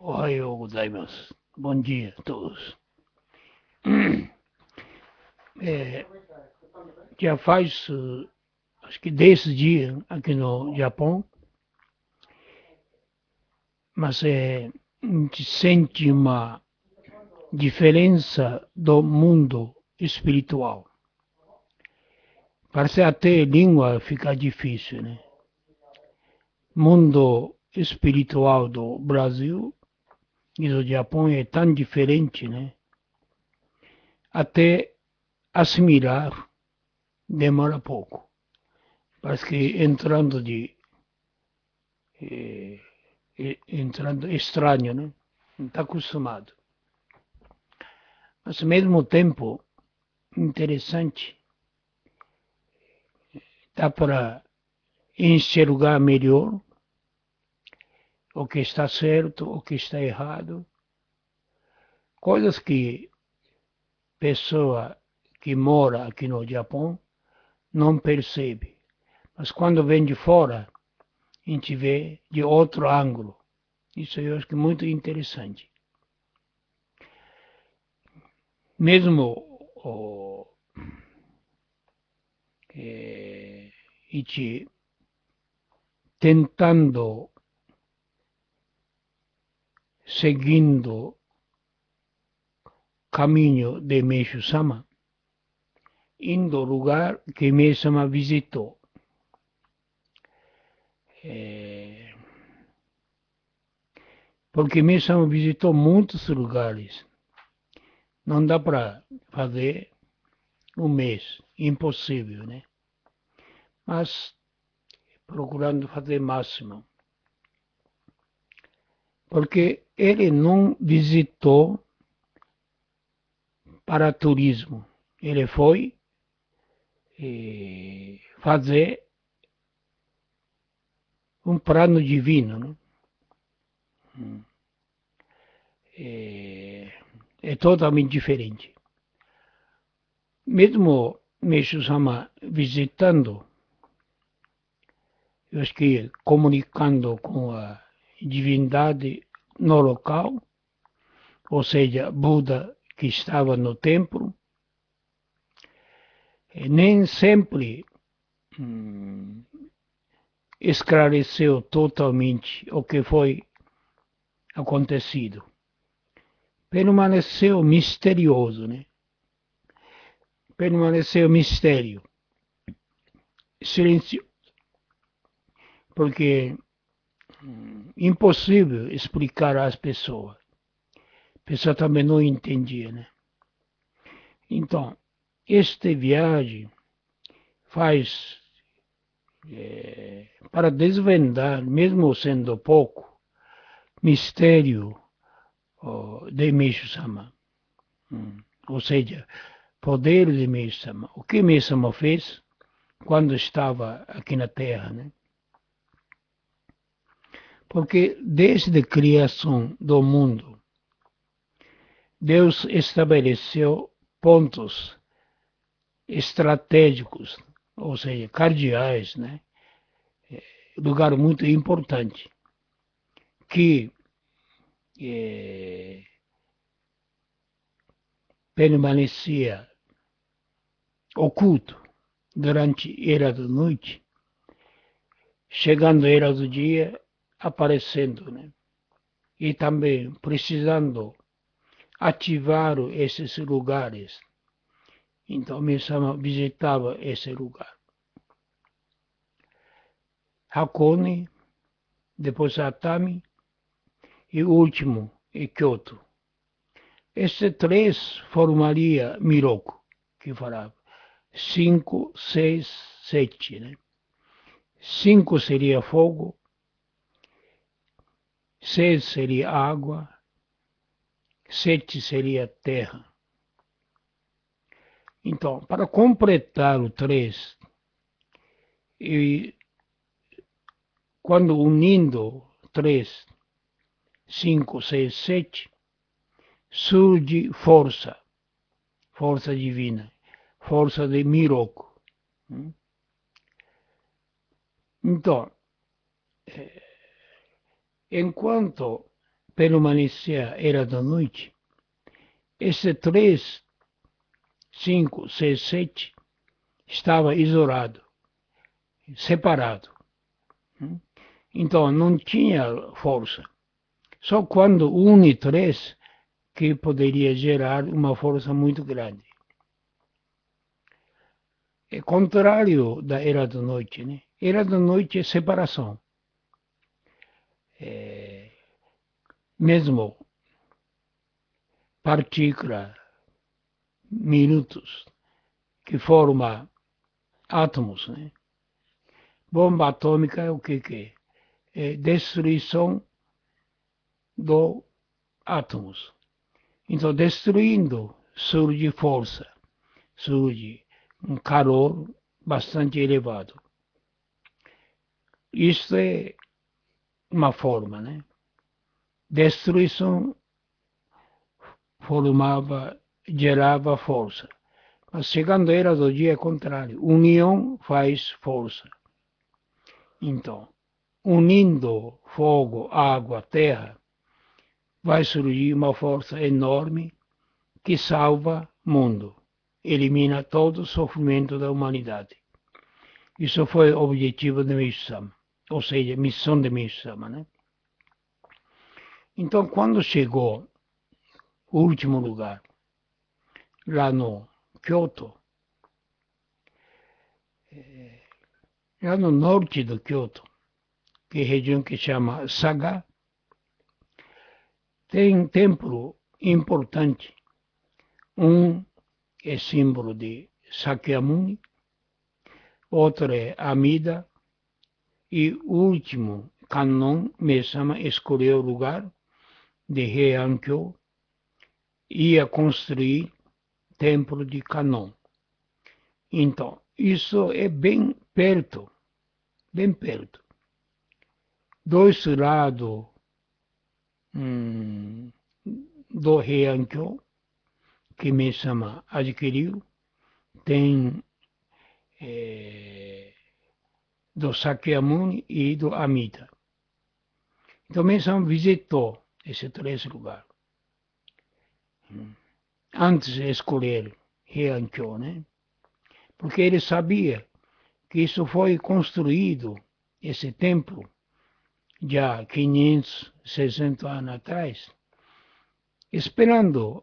Ohayou gozaimasu. Bom dia a todos. É, já faz, acho que 10 dias aqui no Japão, mas a gente sente uma diferença do mundo espiritual. Parece até língua fica difícil, né? Mundo espiritual do Brasil e do Japão é tão diferente, né? Até assimilar demora pouco. Parece que eh, entrando estranho, né? Não está acostumado. Mas ao mesmo tempo, interessante, dá para enxergar melhor o que está certo, o que está errado. Coisas que pessoa que mora aqui no Japão não percebe. Mas quando vem de fora, a gente vê de outro ângulo. Isso eu acho que é muito interessante. Mesmo o, a gente tentando, seguindo caminho de Meishu-sama, indo ao lugar que Meishu-sama visitou. Porque Meishu-sama visitou muitos lugares. Não dá para fazer um mês, impossível, né? Mas procurando fazer o máximo. Porque ele não visitou para turismo. Ele foi fazer um plano divino, né? É totalmente diferente. Mesmo Meishu-sama visitando, eu acho que comunicando com a divindade no local, ou seja, Buda que estava no templo, nem sempre esclareceu totalmente o que foi acontecido. Permaneceu misterioso, né? Permaneceu mistério, silêncio, porque impossível explicar às pessoas. A pessoa também não entendia, né? Então, esta viagem faz para desvendar, mesmo sendo pouco, mistério de Meishu-sama. Ou seja, poder de Meishu-sama. O que Meishu-sama fez quando estava aqui na Terra, né? Porque desde a criação do mundo, Deus estabeleceu pontos estratégicos, ou seja, cardeais, né? Lugar muito importante, que permanecia oculto durante a era da noite, chegando a era do dia, aparecendo, né? E também precisando ativar esses lugares. Então, Misama visitava esse lugar. Hakone, depois Atami e o último, é Kyoto. Esses três formaria Miroku, que falava 5, 6, 7, né? 5 seria fogo, 6 seria água, 7 seria terra. Então, para completar o 3, e quando unindo 3, 5, 6, 7, surge força, força divina, força de Miroku. Então, enquanto permanecia era da noite, esse 3, 5, 6, 7 estava isolado, separado. Então não tinha força. Só quando une 3 que poderia gerar uma força muito grande. É contrário da era da noite, né? Era da noite é separação. Mesmo partícula, minutos, que forma átomos, né? Bomba atômica é o que é? É destruição dos átomos. Então, destruindo, surge força, surge um calor bastante elevado. Isto é uma forma, né? Destruição gerava força. Mas chegando a era do dia é contrário. União faz força. Então, unindo fogo, água, terra, vai surgir uma força enorme que salva o mundo, elimina todo o sofrimento da humanidade. Isso foi o objetivo de Meishu-sama, ou seja, missão de Meishu-sama, né? Então, quando chegou o último lugar, lá no Kyoto, lá no norte do Kyoto, que é a região que chama Saga, tem um templo importante. Um é símbolo de Sakyamuni, outro é Amida, e o último, Kannon, Meishu-sama escolheu o lugar de Heian-kyo, ia construir templo de Kannon. Então, isso é bem perto, bem perto. Dois lados do Heian-kyo, que Meishu-sama adquiriu, tem do Sakyamuni e do Amida. Então Meishu-sama visitou esses 3 lugares. Antes de escolher Heian-kyo, né? Porque ele sabia que isso foi construído, esse templo, já 500, 600 anos atrás, esperando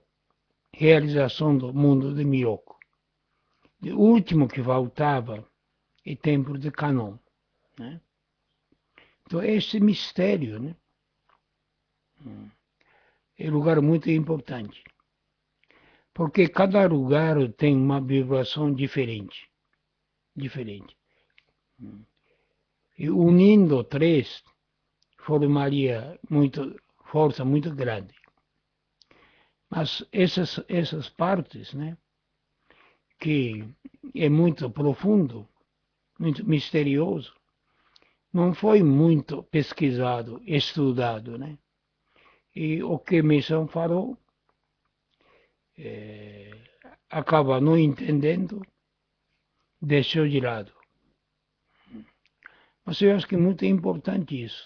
a realização do mundo de Miyoko. O último que faltava é o templo de Kannon, né? Então esse mistério, né? É um lugar muito importante, porque cada lugar tem uma vibração diferente, E unindo 3, formaria força muito grande. Mas essas partes, né, que é muito profundo, muito misterioso, não foi muito pesquisado, estudado, né? E o que Meishu falou, acaba não entendendo, deixou de lado. Mas eu acho que é muito importante isso,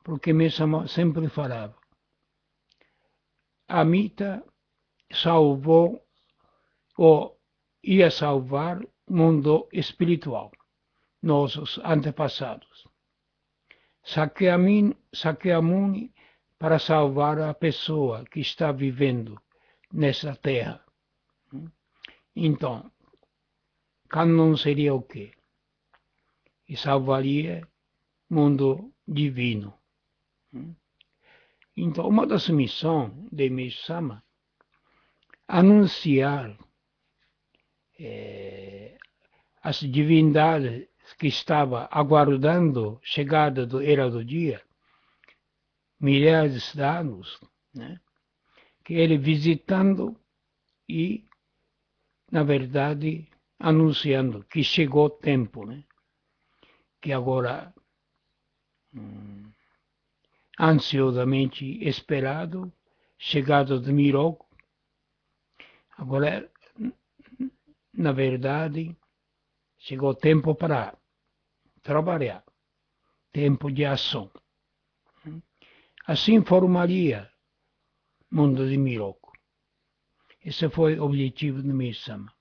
porque Meishu sempre falava, Amida salvou ou ia salvar o mundo espiritual, nossos antepassados. Sakyamuni para salvar a pessoa que está vivendo nessa terra. Então, Kannon seria o quê? E salvaria o mundo divino. Então, uma das missões de Meishu-sama anunciar as divindades que estavam aguardando a chegada da era do dia, milhares de anos, né? Que ele visitando e, na verdade, anunciando que chegou o tempo, né? Que agora, ansiosamente esperado, chegada de Miroku, agora, na verdade, chegou o tempo para trabalhar, tempo de ação. Assim formaria mundo de Miroku. Esse foi o objetivo do Mesama.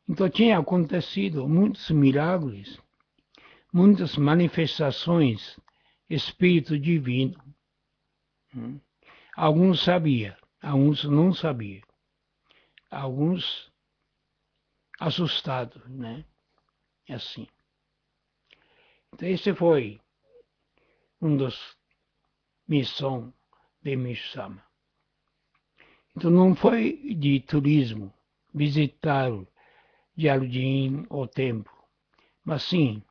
Então tinha acontecido muitos milagres, muitas manifestações, espírito divino. Alguns sabiam, alguns não sabiam. Alguns assustados, né? Assim. Então esse foi um dos missões de Mesama. Então não foi de turismo, visitar jardim ou templo, mas sim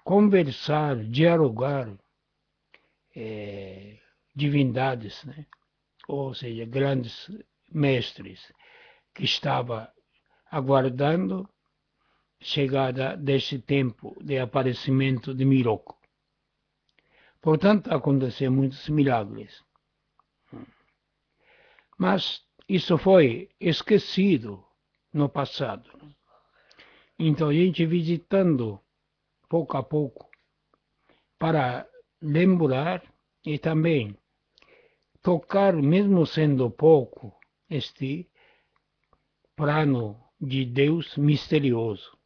conversar, dialogar divindades, né? Ou seja, grandes mestres que estava aguardando chegada desse tempo de aparecimento de Miroku. Portanto, aconteceram muitos milagres. Mas isso foi esquecido no passado. Então, a gente visitando pouco a pouco para lembrar e também tocar, mesmo sendo pouco, este plano de Deus misterioso.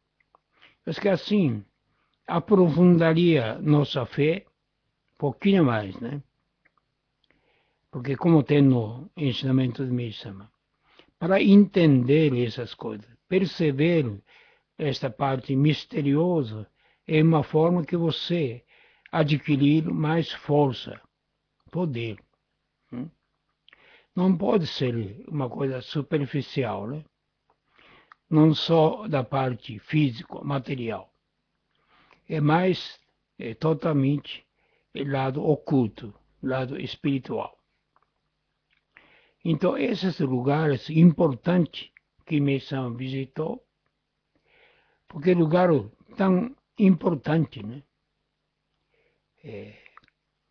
Mas que assim aprofundaria nossa fé um pouquinho mais, né? Porque como tem no ensinamento de Mishama, para entender essas coisas, perceber esta parte misteriosa, é uma forma que você adquirir mais força, poder. Não pode ser uma coisa superficial, né? Não só da parte física, material. É mais totalmente lado oculto, lado espiritual. Então, esses lugares importantes que Messam visitou, porque é lugar tão importante, né?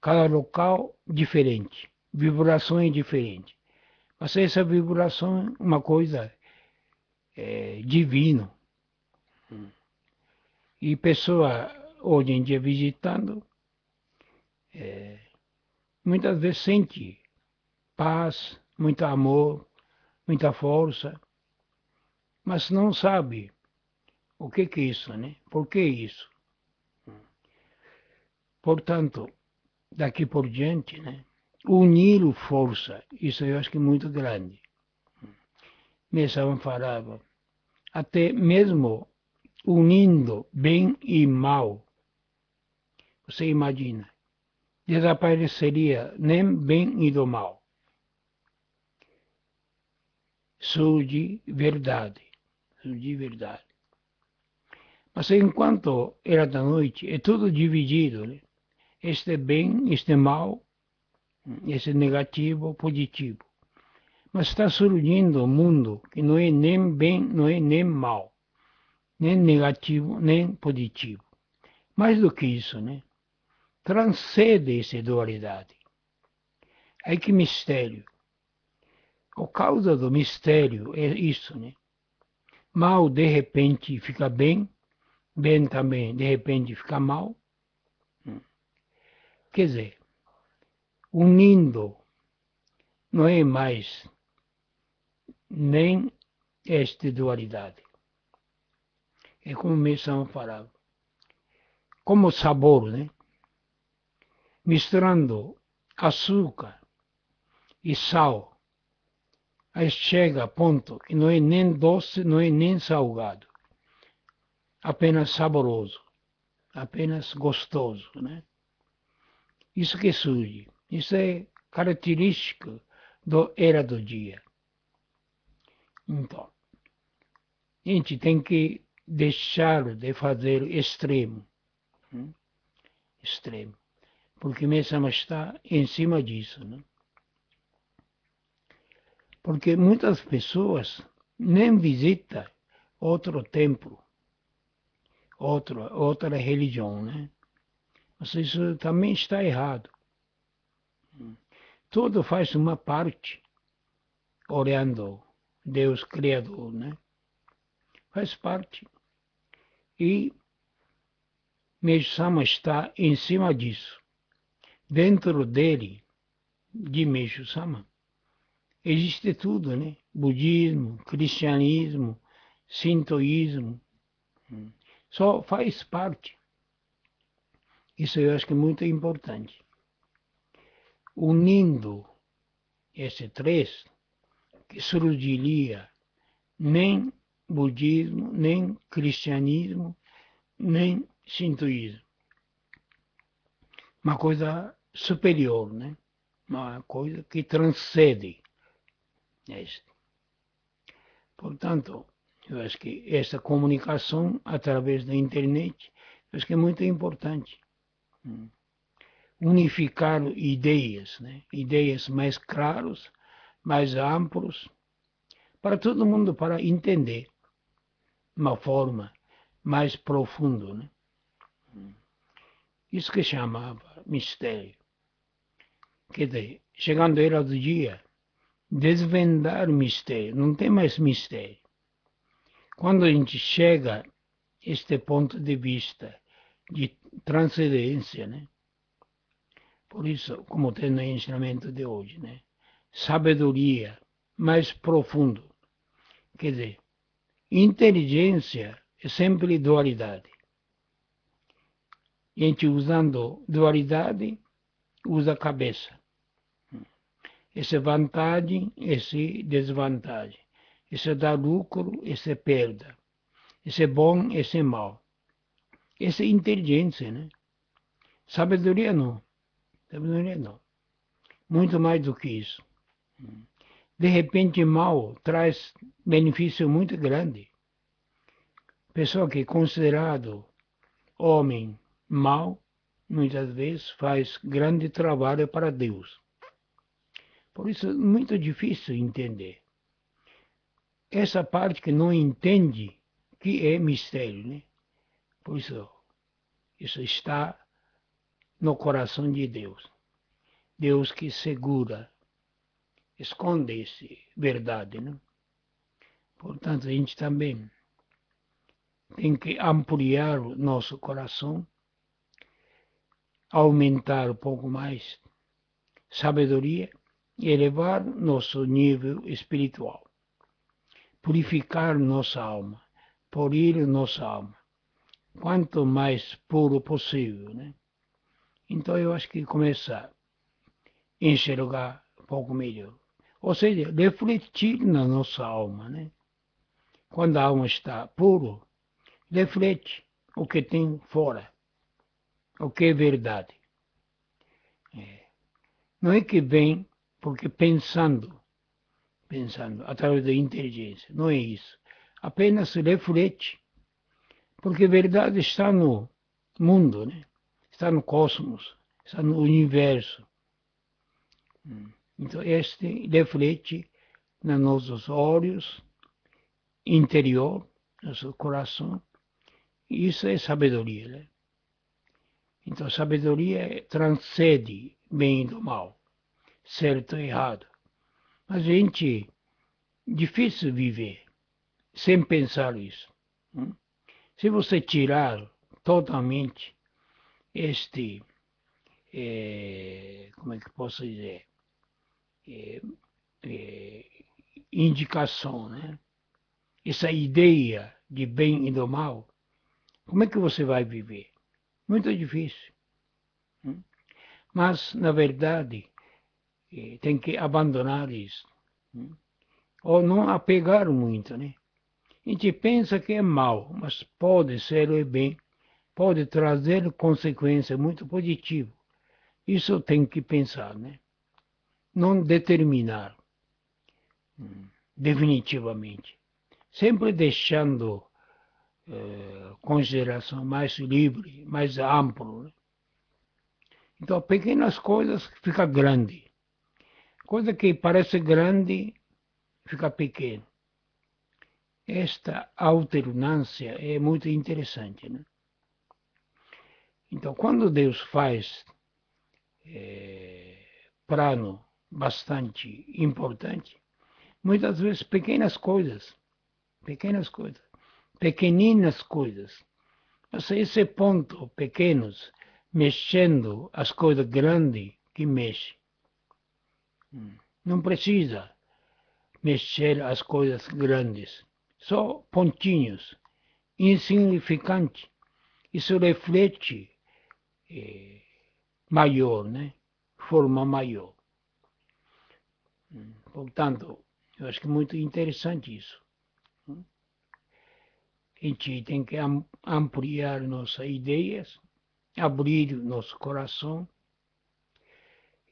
Cada local diferente, vibrações diferentes. Mas essa vibração é uma coisa divina. E pessoa hoje em dia visitando, muitas vezes sente paz, muito amor, muita força, mas não sabe o que é isso, né? Por que isso? Portanto, daqui por diante, né? Unir força, isso eu acho que é muito grande. Mesmo falava, até mesmo unindo bem e mal, você imagina, desapareceria nem bem e do mal. Surge verdade, surge verdade. Mas enquanto era da noite, é tudo dividido, né? Este é bem, este é mal, este é negativo, positivo. Mas está surgindo um mundo que não é nem bem, não é nem mal, nem negativo, nem positivo. Mais do que isso, né? Transcende essa dualidade. Aí que mistério. A causa do mistério é isso, né? Mal de repente fica bem, bem também de repente fica mal. Quer dizer, unindo não é mais nem esta dualidade. É como mesmo falava. Como sabor, né? Misturando açúcar e sal. Aí chega a ponto que não é nem doce, não é nem salgado. Apenas saboroso. Apenas gostoso, né? Isso que surge. Isso é característica do era do dia. Então, a gente tem que deixar de fazer extremo. Extremo. Porque mesmo está em cima disso, né? Porque muitas pessoas nem visitam outro templo, outra religião, né? Mas isso também está errado. Tudo faz uma parte, orando Deus Criador, né? Faz parte. E Mesama está em cima disso. dentro dele, de Meixo Sama, existe tudo, né? Budismo, cristianismo, sintoísmo, só faz parte. Isso eu acho que é muito importante. Unindo esses três, que surgiria nem budismo, nem cristianismo, nem sintoísmo. Uma coisa superior, né? Uma coisa que transcende este. Portanto, eu acho que essa comunicação através da internet, eu acho que é muito importante. Unificar ideias, né? Ideias mais claras, mais amplas, para todo mundo para entender de uma forma mais profunda, né? Isso que chamava mistério. Quer dizer, chegando era do dia, desvendar mistério, não tem mais mistério. Quando a gente chega a este ponto de vista de transcendência, né? Por isso, como tem no ensinamento de hoje, né? Sabedoria mais profundo. Quer dizer, inteligência é sempre dualidade. A gente usando dualidade, usa a cabeça. Essa é vantagem, essa é desvantagem. Esse dá lucro, esse é perda. Esse é bom, esse é mau. Essa é inteligência, né? Sabedoria não. Sabedoria não. Muito mais do que isso. De repente, mal traz benefício muito grande. Pessoa que é considerado homem mau, muitas vezes faz grande trabalho para Deus. Por isso é muito difícil entender. Essa parte que não entende que é mistério, né? Por isso está no coração de Deus. Deus que segura, esconde essa verdade, né? Portanto, a gente também tem que ampliar o nosso coração, aumentar um pouco mais sabedoria e elevar nosso nível espiritual. Purificar nossa alma, polir nossa alma, quanto mais puro possível, né? Então eu acho que começar a enxergar um pouco melhor. Ou seja, refletir na nossa alma, né? Quando a alma está pura, reflete o que tem fora, o que é verdade. Não é que vem porque pensando através da inteligência, não é isso. Apenas reflete, porque a verdade está no mundo, né? Está no cosmos, está no universo. Então, este reflete nos nossos olhos interior, nosso coração. Isso é sabedoria, né? Então, sabedoria transcende bem e do mal, certo e errado. Mas, gente, difícil viver sem pensar isso. Se você tirar totalmente este, como é que posso dizer, é, é, indicação, né? Essa ideia de bem e do mal, como é que você vai viver? Muito difícil. Mas, na verdade, tem que abandonar isso. Ou não apegar muito, né? A gente pensa que é mal, mas pode ser o bem, pode trazer consequências muito positivas. Isso tem que pensar, né? Não determinar definitivamente. Sempre deixando consideração mais livre, mais amplo. Né? Então, pequenas coisas fica grande. Coisa que parece grande fica pequena. Esta alternância é muito interessante, né? Então, quando Deus faz plano bastante importante, muitas vezes pequenas coisas, pequeninas coisas. Mas esse ponto, pequenos, mexendo as coisas grandes que mexe. Não precisa mexer as coisas grandes, só pontinhos, insignificante. Isso reflete maior, né? Forma maior. Portanto, eu acho que é muito interessante isso. A gente tem que ampliar nossas ideias, abrir nosso coração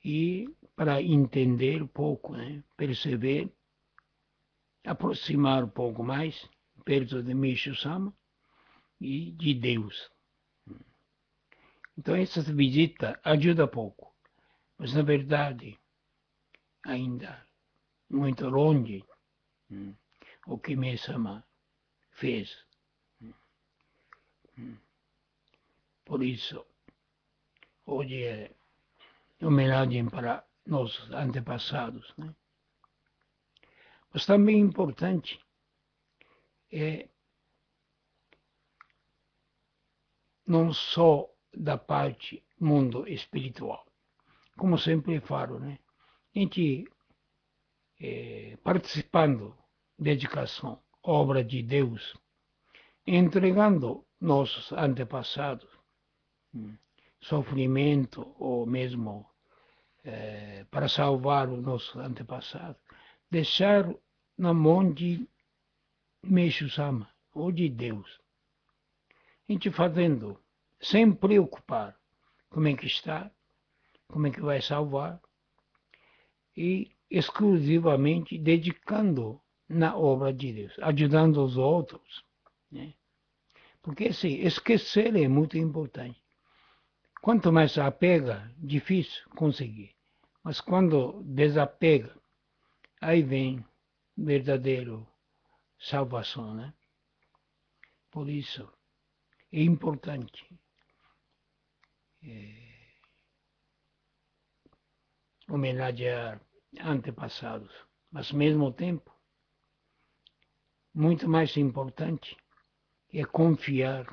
e para entender um pouco, né? Perceber, aproximar um pouco mais perto de Meishu Sama e de Deus. Então essa visita ajuda pouco, mas na verdade ainda muito longe o que Meisama fez. Por isso, hoje é homenagem para nossos antepassados, né? Mas também importante é não só da parte mundo espiritual, como sempre falo, né? A gente participando, dedicação, obra de Deus, entregando nossos antepassados, sofrimento ou mesmo para salvar os nossos antepassados, deixar na mão de Meishu Sama, ou de Deus. A gente fazendo, sem preocupar como é que está, como é que vai salvar, e exclusivamente dedicando na obra de Deus, ajudando os outros, né? Porque assim, esquecer é muito importante. Quanto mais apega, difícil conseguir. Mas quando desapega, aí vem verdadeiro salvação, né? Por isso é importante homenagear antepassados, mas ao mesmo tempo, muito mais importante é confiar,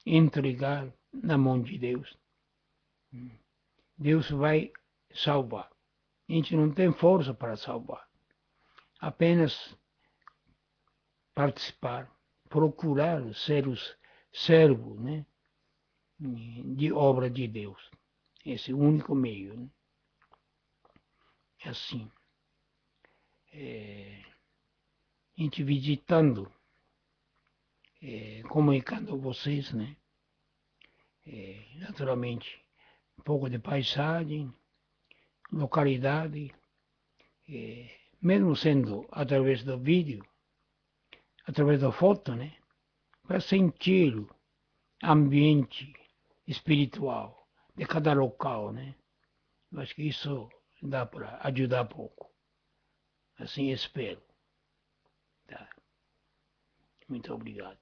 entregar na mão de Deus. Deus vai salvar. A gente não tem força para salvar. Apenas participar, procurar ser os servos, né, de obra de Deus. Esse é o único meio. Né? É assim. A gente visitando, comunicando vocês, né? Naturalmente, um pouco de paisagem, localidade, mesmo sendo através do vídeo, através da foto, né? Para sentir o ambiente espiritual de cada local, né? Eu acho que isso dá para ajudar pouco. Assim espero. Tá? Muito obrigado.